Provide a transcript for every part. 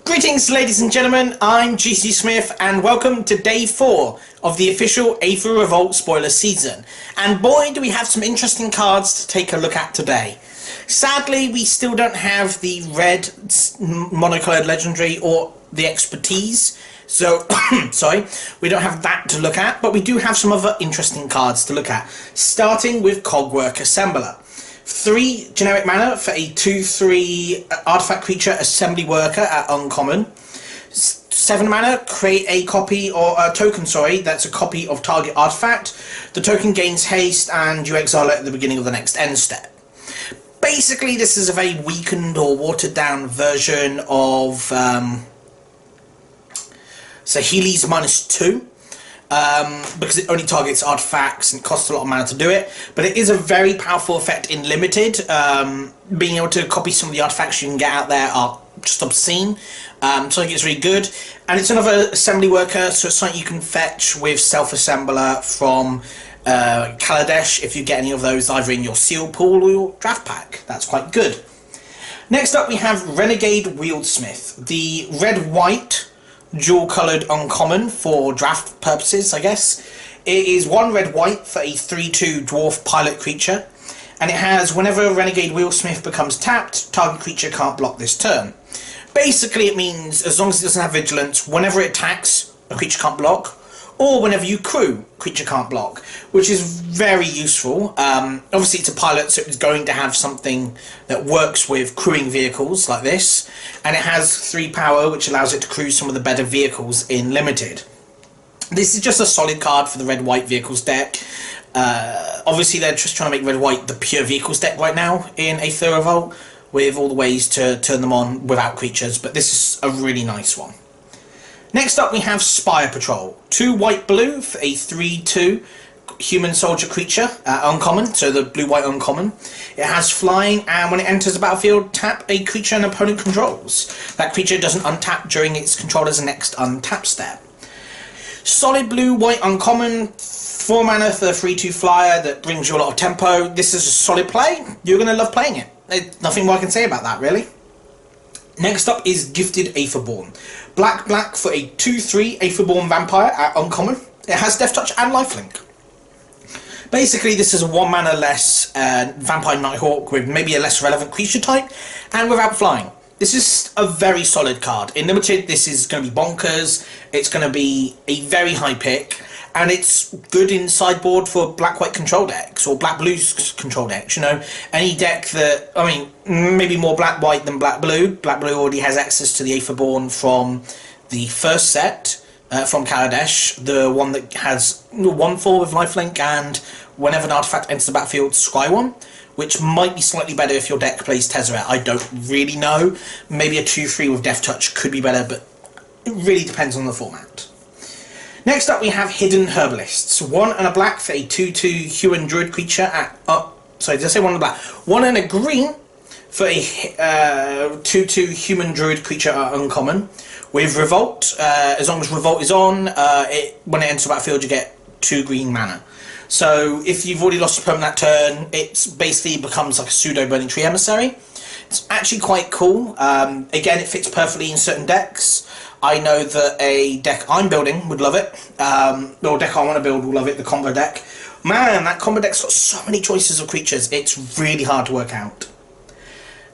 Greetings ladies and gentlemen, I'm GC Smith and welcome to day 4 of the official Aether Revolt spoiler season. And boy do we have some interesting cards to take a look at today. Sadly we still don't have the red monocoloured legendary or the expertise, so sorry, we don't have that to look at, but we do have some other interesting cards to look at, starting with Cog Work Assembler. 3 generic mana for a 2/3 artifact creature assembly worker at uncommon. 7 mana, create a copy or a token, that's a copy of target artifact. The token gains haste and you exile it at the beginning of the next end step. Basically this is a very weakened or watered down version of Saheeli's -2. Because it only targets artifacts and it costs a lot of mana to do it, but it is a very powerful effect in limited. Being able to copy some of the artifacts you can get out there are just obscene, so I think it's really good. And it's another assembly worker, so it's something you can fetch with self-assembler from Kaladesh if you get any of those either in your seal pool or your draft pack. That's quite good. Next up we have Renegade Wieldsmith, the red-white dual-coloured uncommon for draft purposes, I guess. It is 1 red-white for a 3/2 dwarf pilot creature, and it has whenever Renegade Wieldsmith becomes tapped, target creature can't block this turn. Basically it means as long as it doesn't have vigilance, whenever it attacks, a creature can't block, or whenever you crew, creature can't block, which is very useful. Obviously it's a pilot, so it's going to have something that works with crewing vehicles like this, and it has 3 power, which allows it to crew some of the better vehicles in limited. This is just a solid card for the red-white vehicles deck. Obviously they're just trying to make red-white the pure vehicles deck right now in Aether Revolt, with all the ways to turn them on without creatures, but this is a really nice one. Next up we have Spire Patrol, 2 white-blue for a 3/2 human soldier creature, uncommon, so the blue-white uncommon. It has flying, and when it enters the battlefield, tap a creature an opponent controls. That creature doesn't untap during its controller's next untap step. Solid blue-white uncommon, 4 mana for the 3/2 flyer that brings you a lot of tempo. This is a solid play. You're going to love playing it. There's nothing more I can say about that, really. Next up is Gifted Aetherborn. Black for a 2/3 Aetherborn vampire at uncommon. It has Death Touch and Lifelink. Basically this is a 1 mana less Vampire Nighthawk with maybe a less relevant creature type and without flying. This is a very solid card. In limited this is going to be bonkers, it's going to be a very high pick, and it's good in sideboard for black-white control decks or black-blue control decks, you know. Any deck that, I mean, maybe more black-white than black-blue. Black-blue already has access to the Aetherborn from the first set, from Kaladesh, the one that has 1/4 with lifelink and whenever an artifact enters the battlefield, scry 1, which might be slightly better if your deck plays Tezzeret. I don't really know. Maybe a 2/3 with Death Touch could be better, but it really depends on the format. Next up we have Hidden Herbalists. 1 and a black for a 2/2 human druid creature at... sorry, did I say 1 and a black? 1 and a green for a 2/2 human druid creature at uncommon. With Revolt, as long as Revolt is on, when it enters the battlefield you get 2 green mana. So if you've already lost your opponent that turn, it basically becomes like a pseudo Burning Tree Emissary. It's actually quite cool. Again, it fits perfectly in certain decks. I know that a deck I'm building would love it, or a deck I want to build will love it, the combo deck. Man, that combo deck's got so many choices of creatures, it's really hard to work out.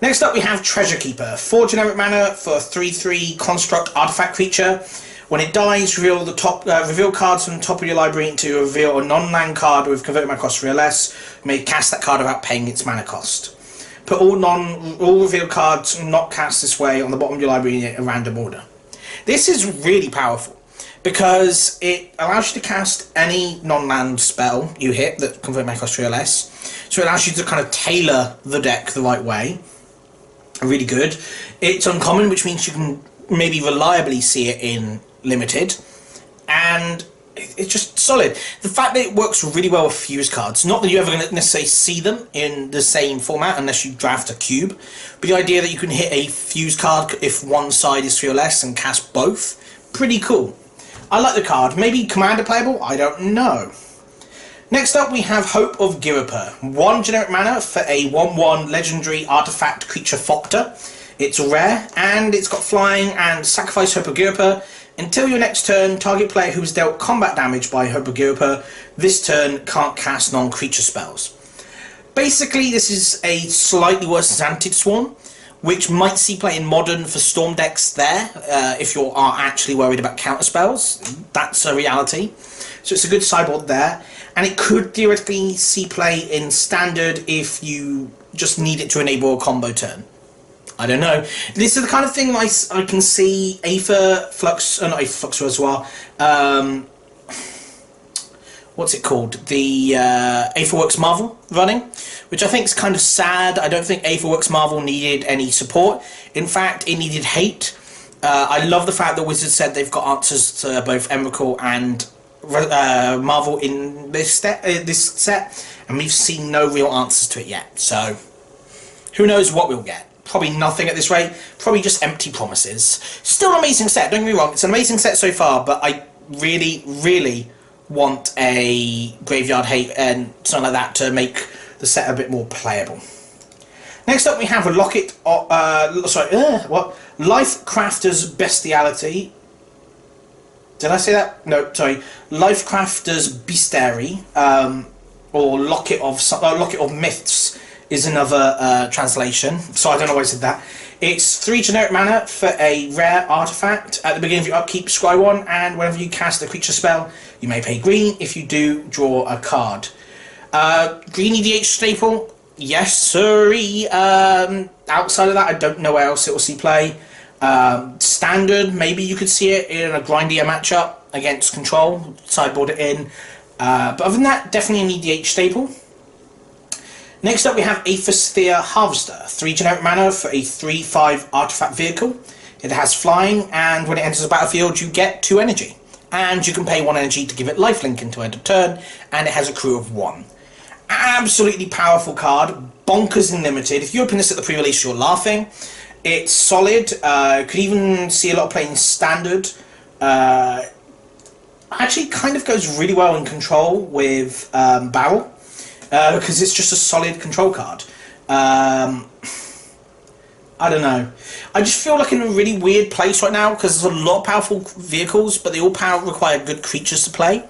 Next up we have Treasure Keeper, 4 generic mana for a 3/3 construct artifact creature. When it dies, reveal cards from the top of your library to reveal a non-land card with converted mana cost 3 or less. You may cast that card without paying its mana cost. Put all revealed cards not cast this way on the bottom of your library in a random order. This is really powerful because it allows you to cast any non-land spell you hit that convert mana cost 3 or less. So it allows you to kind of tailor the deck the right way. Really good. It's uncommon, which means you can maybe reliably see it in limited, and it's just solid. The fact that it works really well with fuse cards, not that you're ever going to necessarily see them in the same format unless you draft a cube, but the idea that you can hit a fuse card if one side is 3 or less and cast both, pretty cool. I like the card. Maybe commander playable? I don't know. Next up we have Hope of Gira. 1 generic mana for a 1/1 legendary artifact creature Thopter. It's rare, and it's got flying and sacrifice Hypergirpa. Until your next turn, target player who has dealt combat damage by Hypergirpa this turn can't cast non-creature spells. Basically, this is a slightly worse Xantid Swarm, which might see play in Modern for Storm decks there, if you are actually worried about counter spells. That's a reality. So it's a good sideboard there. And it could theoretically see play in Standard if you just need it to enable a combo turn. I don't know. This is the kind of thing I can see Aether Flux, not Aether Flux Reservoir, what's it called? The Aetherworks Marvel running, which I think is kind of sad. I don't think Aetherworks Marvel needed any support. In fact, it needed hate. I love the fact that Wizards said they've got answers to both Emrakul and Marvel in this set, and we've seen no real answers to it yet. So, who knows what we'll get. Probably nothing at this rate. Probably just empty promises. Still an amazing set, don't get me wrong. It's an amazing set so far, but I really, really want a Graveyard Hate and something like that to make the set a bit more playable. Next up we have a Life Crafter's Bestiality. Did I say that? No, sorry. Life Crafter's Bestiary, or Locket of Myths is another translation, so I don't know why I said that. It's 3 generic mana for a rare artifact. At the beginning of your upkeep, scry 1, and whenever you cast a creature spell, you may pay green. If you do, draw a card. Green EDH staple, yes sirree. Outside of that, I don't know where else it will see play. Standard, maybe you could see it in a grindier matchup against Control, sideboard it in. But other than that, definitely an EDH staple. Next up we have Aethersphere Harvester, 3 generic mana for a 3/5 artifact vehicle. It has flying, and when it enters the battlefield you get 2 energy. And you can pay 1 energy to give it lifelink until end of turn, and it has a crew of 1. Absolutely powerful card, bonkers and limited. If you open this at the pre-release you're laughing. It's solid, could even see a lot of play in Standard. Actually kind of goes really well in Control with Barrel. Because it's just a solid control card. I don't know. I just feel like in a really weird place right now because there's a lot of powerful vehicles, but they all require good creatures to play.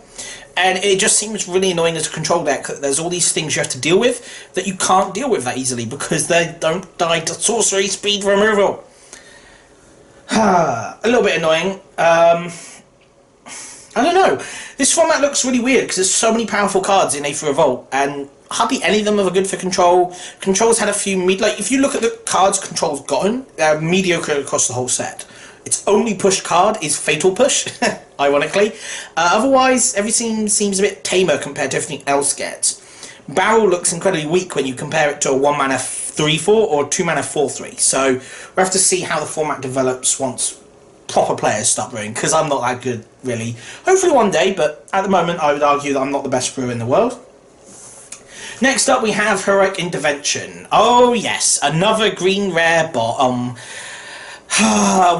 And it just seems really annoying as a control deck that there's all these things you have to deal with that you can't deal with that easily because they don't die to sorcery speed removal. A little bit annoying. I don't know. This format looks really weird because there's so many powerful cards in Aether Revolt, and hardly any of them are good for Control. Control's had a few like if you look at the cards Control's gotten, they're mediocre across the whole set. Its only push card is Fatal Push, ironically. Otherwise, everything seems a bit tamer compared to everything else gets. Barrel looks incredibly weak when you compare it to a 1 mana 3/4 or 2 mana 4/3. So we'll have to see how the format develops once proper players start brewing, because I'm not that good, really. Hopefully one day, but at the moment I would argue that I'm not the best brewer in the world. Next up we have Heroic Intervention. Oh yes, another green rare bottom.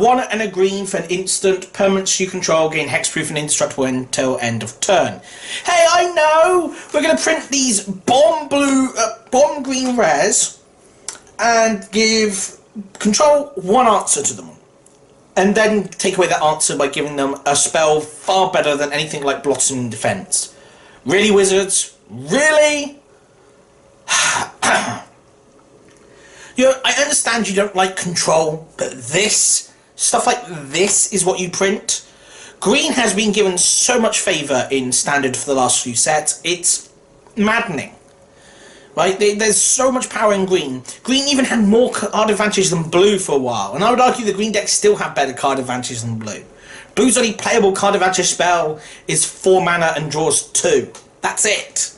1 and a green for an instant. Permanents you control gain hexproof and indestructible until end of turn. Hey, I know! We're going to print these bomb green rares and give Control 1 answer to them. And then take away that answer by giving them a spell far better than anything like Blossoming Defense. Really, Wizards? Really? You know, I understand you don't like Control, but stuff like this is what you print. Green has been given so much favour in Standard for the last few sets, it's maddening. Right, there's so much power in green. Green even had more card advantage than blue for a while, and I would argue the green decks still have better card advantage than blue. Blue's only playable card advantage spell is 4 mana and draws 2. That's it.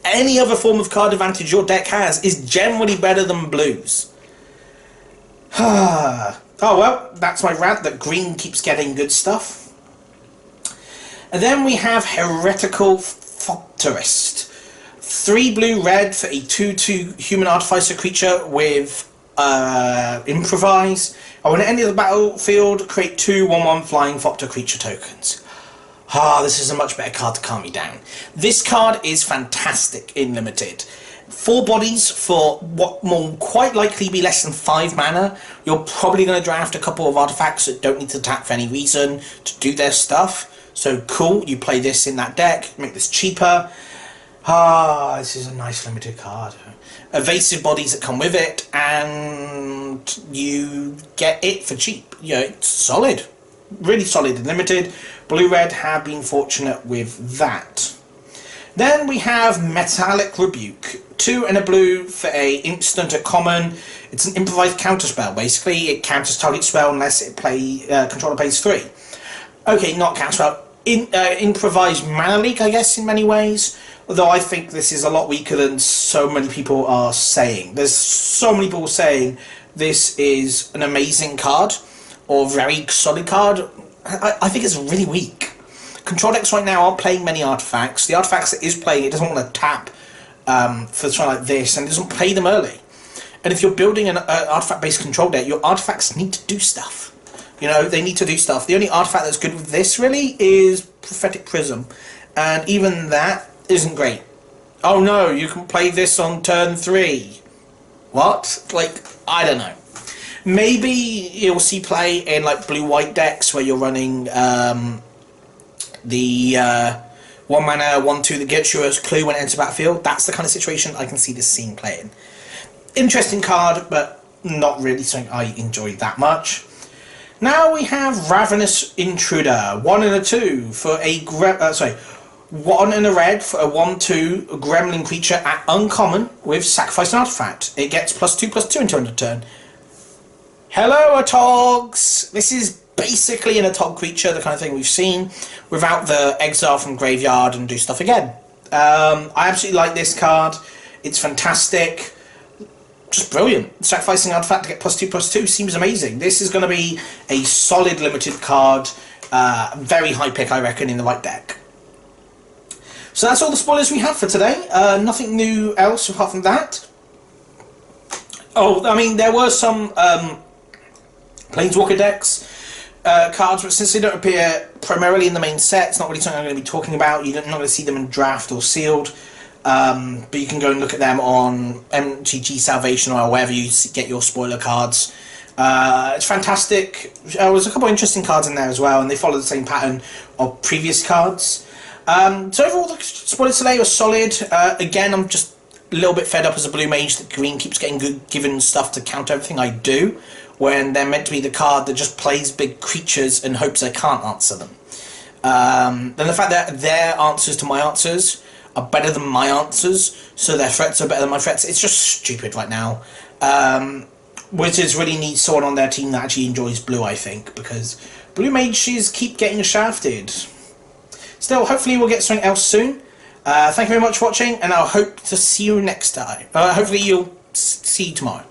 Any other form of card advantage your deck has is generally better than blue's. Oh well, that's my rant that green keeps getting good stuff. And then we have Heretical Thopterist. 3 blue red for a 2/2 human artificer creature with improvise. And when it enters the battlefield, create 2 1/1 flying Thopter creature tokens. This is a much better card to calm me down. This card is fantastic in Limited. 4 bodies for what will quite likely be less than 5 mana. You're probably going to draft a couple of artifacts that don't need to tap for any reason to do their stuff. So cool, you play this in that deck, make this cheaper. This is a nice limited card. Evasive bodies that come with it, and you get it for cheap. You know, it's solid. Really solid and limited. Blue-red have been fortunate with that. Then we have Metallic Rebuke. 2 and a blue for a instant at common. It's an improvised counterspell. Basically, it counters target spell unless it controller pays 3. Okay, not counterspell. Improvised mana leak, I guess, in many ways. Although I think this is a lot weaker than so many people are saying. There's so many people saying this is an amazing card, or very solid card. I think it's really weak. Control decks right now aren't playing many artifacts. The artifacts that is playing, it doesn't want to tap for something like this, and it doesn't play them early. And if you're building an artifact-based control deck, your artifacts need to do stuff. You know, they need to do stuff. The only artifact that's good with this, really, is Prophetic Prism. And even that isn't great. Oh no, you can play this on turn 3. What? Like, I don't know. Maybe you'll see play in, like, blue-white decks where you're running the 1 mana, 1/2 that gets you a clue when it enters battlefield. That's the kind of situation I can see this scene playing. Interesting card, but not really something I enjoy that much. Now we have Ravenous Intruder. 1 and a 2 for a 1 and a red for a 1/2 gremlin creature at uncommon with sacrifice an artifact. It gets +2/+2 until end of turn. Hello, Atogs! This is basically an Atog creature, the kind of thing we've seen, without the exile from graveyard and do stuff again. I absolutely like this card. It's fantastic. Just brilliant. Sacrificing artifact to get +2/+2 seems amazing. This is going to be a solid limited card. Very high pick, I reckon, in the right deck. So that's all the spoilers we have for today. Nothing new else apart from that. Oh, I mean, there were some Planeswalker decks cards, but since they don't appear primarily in the main set, it's not really something I'm going to be talking about. You're not going to see them in draft or sealed. But you can go and look at them on MTG Salvation or wherever you get your spoiler cards. It's fantastic. There's a couple of interesting cards in there as well, and they follow the same pattern of previous cards. So overall, the spoilers today were solid. Again, I'm just a little bit fed up as a blue mage that green keeps getting given stuff to counter everything I do, when they're meant to be the card that just plays big creatures and hopes I can't answer them. And the fact that their answers to my answers are better than my answers, so their threats are better than my threats. It's just stupid right now. Wizards really need someone on their team that actually enjoys blue, I think, because blue mages keep getting shafted. Still, hopefully we'll get something else soon. Thank you very much for watching, and I'll hope to see you next time. Hopefully you'll see you tomorrow.